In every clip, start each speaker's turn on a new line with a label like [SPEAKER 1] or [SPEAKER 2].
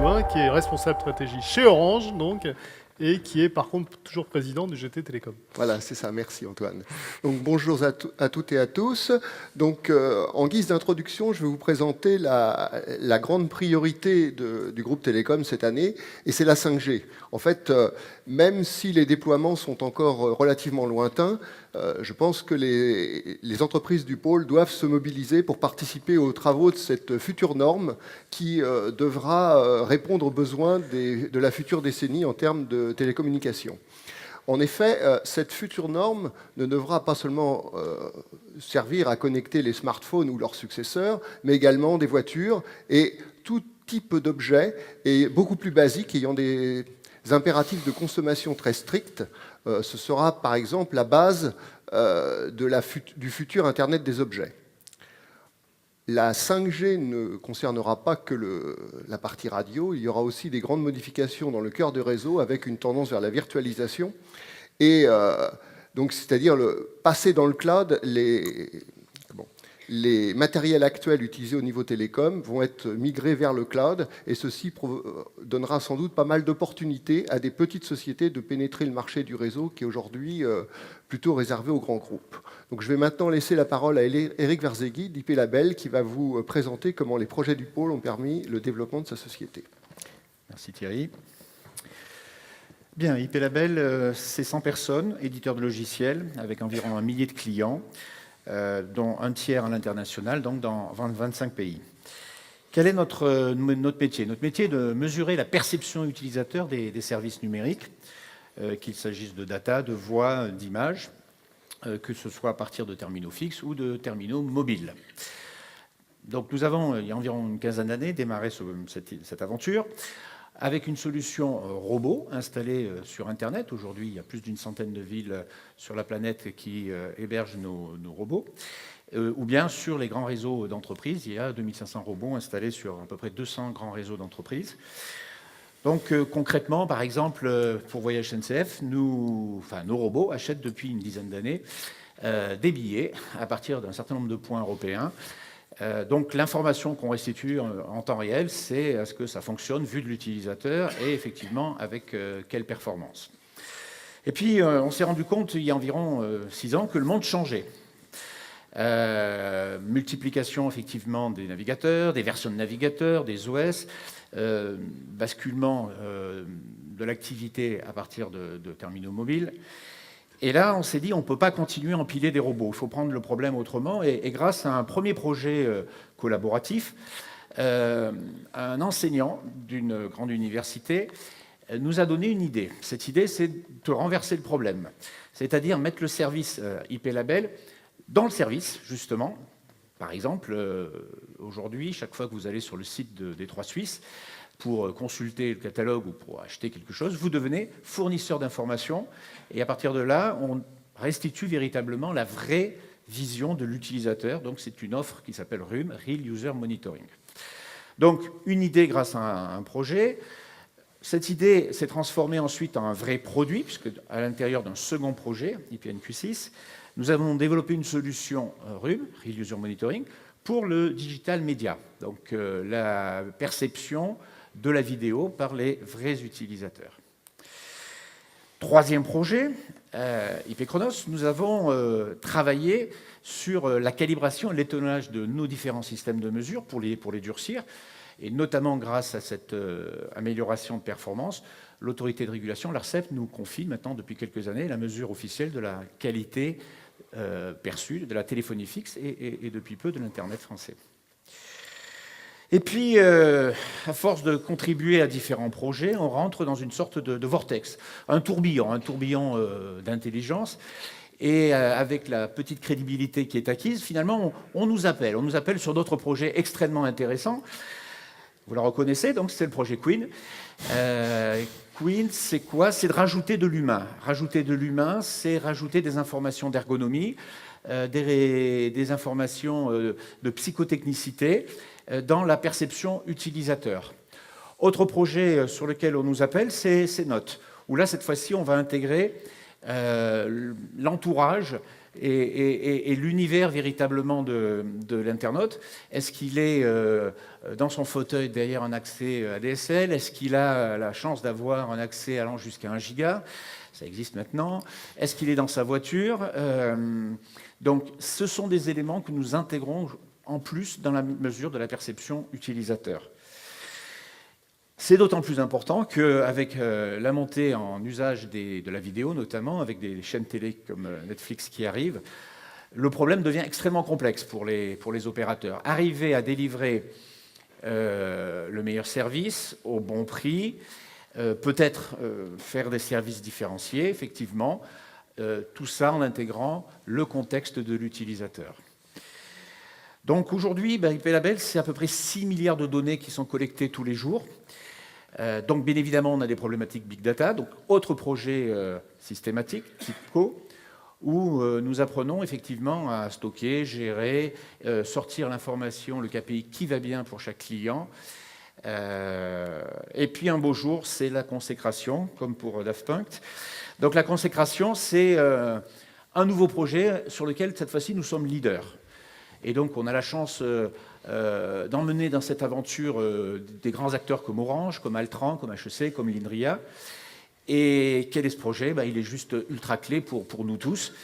[SPEAKER 1] Baudouin, qui est responsable stratégie chez Orange, donc, et qui est par contre toujours président du GT Télécom.
[SPEAKER 2] Voilà, c'est ça. Merci Antoine. Donc bonjour à toutes et à tous. Donc en guise d'introduction, je vais vous présenter la grande priorité du groupe Télécom cette année, et c'est la 5G. En fait, même si les déploiements sont encore relativement lointains, je pense que les entreprises du pôle doivent se mobiliser pour participer aux travaux de cette future norme qui devra répondre aux besoins de la future décennie en termes de télécommunications. En effet, cette future norme ne devra pas seulement servir à connecter les smartphones ou leurs successeurs, mais également des voitures et tout type d'objets, et beaucoup plus basiques, ayant des impératifs de consommation très stricts. Ce sera par exemple la base du futur Internet des objets. La 5G ne concernera pas que la partie radio, il y aura aussi des grandes modifications dans le cœur de réseau avec une tendance vers la virtualisation. Et donc, c'est-à-dire passer dans le cloud, les matériels actuels utilisés au niveau télécom vont être migrés vers le cloud, et ceci donnera sans doute pas mal d'opportunités à des petites sociétés de pénétrer le marché du réseau qui est aujourd'hui plutôt réservé aux grands groupes. Donc je vais maintenant laisser la parole à Eric Verzeghi d'IP Label qui va vous présenter comment les projets du pôle ont permis le développement de sa société.
[SPEAKER 3] Merci Thierry. Bien, IP Label, c'est 100 personnes, éditeurs de logiciels, avec environ 1 millier de clients, dont un tiers à l'international, donc dans 25 pays. Quel est notre métier? Notre métier est de mesurer la perception utilisateur des services numériques, qu'il s'agisse de data, de voix, d'images, que ce soit à partir de terminaux fixes ou de terminaux mobiles. Donc nous avons, il y a environ une quinzaine d'années, démarré cette aventure avec une solution robot installée sur Internet. Aujourd'hui, il y a plus d'une centaine de villes sur la planète qui hébergent nos robots. Ou bien sur les grands réseaux d'entreprises. Il y a 2500 robots installés sur à peu près 200 grands réseaux d'entreprises. Donc concrètement, par exemple, pour Voyage SNCF, nos robots achètent depuis une dizaine d'années des billets à partir d'un certain nombre de points européens. Donc l'information qu'on restitue en temps réel, c'est est-ce que ça fonctionne vu de l'utilisateur et effectivement avec quelle performance. Et puis on s'est rendu compte il y a environ 6 ans que le monde changeait. Multiplication effectivement des navigateurs, des versions de navigateurs, des OS, basculement de l'activité à partir de terminaux mobiles. Et là, on s'est dit, on ne peut pas continuer à empiler des robots. Il faut prendre le problème autrement. Et grâce à un premier projet collaboratif, un enseignant d'une grande université nous a donné une idée. Cette idée, c'est de renverser le problème. C'est-à-dire mettre le service IP Label dans le service, justement. Par exemple, aujourd'hui, chaque fois que vous allez sur le site des Trois Suisses, pour consulter le catalogue ou pour acheter quelque chose, vous devenez fournisseur d'informations. Et à partir de là, on restitue véritablement la vraie vision de l'utilisateur. Donc c'est une offre qui s'appelle RUM, Real User Monitoring. Donc une idée grâce à un projet. Cette idée s'est transformée ensuite en un vrai produit, puisque à l'intérieur d'un second projet, IPNQ6, nous avons développé une solution RUM, Real User Monitoring, pour le digital média. Donc la perception de la vidéo par les vrais utilisateurs. Troisième projet, IP Chronos, nous avons travaillé sur la calibration et l'étalonnage de nos différents systèmes de mesure pour les durcir, et notamment grâce à cette amélioration de performance, l'autorité de régulation, l'ARCEP, nous confie maintenant depuis quelques années la mesure officielle de la qualité perçue de la téléphonie fixe et depuis peu de l'Internet français. Et puis, à force de contribuer à différents projets, on rentre dans une sorte de vortex, un tourbillon d'intelligence. Et avec la petite crédibilité qui est acquise, finalement, on nous appelle sur d'autres projets extrêmement intéressants. Vous la reconnaissez, donc c'est le projet Queen. Queen, c'est quoi? C'est de rajouter de l'humain. Rajouter de l'humain, c'est rajouter des informations d'ergonomie, des informations de psychotechnicité, dans la perception utilisateur. Autre projet sur lequel on nous appelle, c'est Note, où là, cette fois-ci, on va intégrer l'entourage et l'univers véritablement de l'internaute. Est-ce qu'il est dans son fauteuil derrière un accès ADSL? Est-ce qu'il a la chance d'avoir un accès allant jusqu'à 1 giga? Ça existe maintenant. Est-ce qu'il est dans sa voiture? Donc, ce sont des éléments que nous intégrons en plus dans la mesure de la perception utilisateur. C'est d'autant plus important qu'avec la montée en usage de la vidéo, notamment avec des chaînes télé comme Netflix qui arrivent, le problème devient extrêmement complexe pour les opérateurs. Arriver à délivrer le meilleur service au bon prix, peut-être faire des services différenciés, effectivement, tout ça en intégrant le contexte de l'utilisateur. Donc aujourd'hui, IP Label, c'est à peu près 6 milliards de données qui sont collectées tous les jours. Donc bien évidemment, on a des problématiques Big Data, donc autre projet systématique, TIPCO, où nous apprenons effectivement à stocker, gérer, sortir l'information, le KPI qui va bien pour chaque client. Et puis un beau jour, c'est la consécration, comme pour Daft Punk. Donc la consécration, c'est un nouveau projet sur lequel, cette fois-ci, nous sommes leaders. Et donc on a la chance d'emmener dans cette aventure des grands acteurs comme Orange, comme Altran, comme HEC, comme l'INRIA. Et quel est ce projet? Il est juste ultra clé pour nous tous.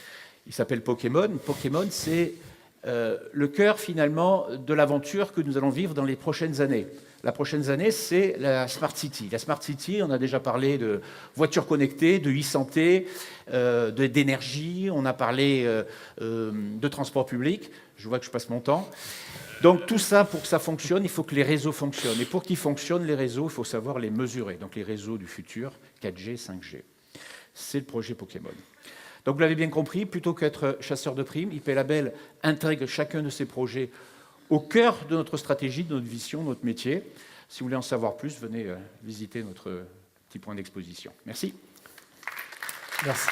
[SPEAKER 3] Il s'appelle Pokémon. Pokémon, c'est le cœur finalement de l'aventure que nous allons vivre dans les prochaines années. La prochaine année, c'est la Smart City. La Smart City, on a déjà parlé de voitures connectées, de e-santé, d'énergie, on a parlé de transport public. Je vois que je passe mon temps. Donc tout ça, pour que ça fonctionne, il faut que les réseaux fonctionnent. Et pour qu'ils fonctionnent, les réseaux, il faut savoir les mesurer. Donc les réseaux du futur, 4G, 5G. C'est le projet Pokémon. Donc vous l'avez bien compris, plutôt qu'être chasseur de primes, IP Label intègre chacun de ces projets au cœur de notre stratégie, de notre vision, de notre métier. Si vous voulez en savoir plus, venez visiter notre petit point d'exposition. Merci.
[SPEAKER 1] Merci.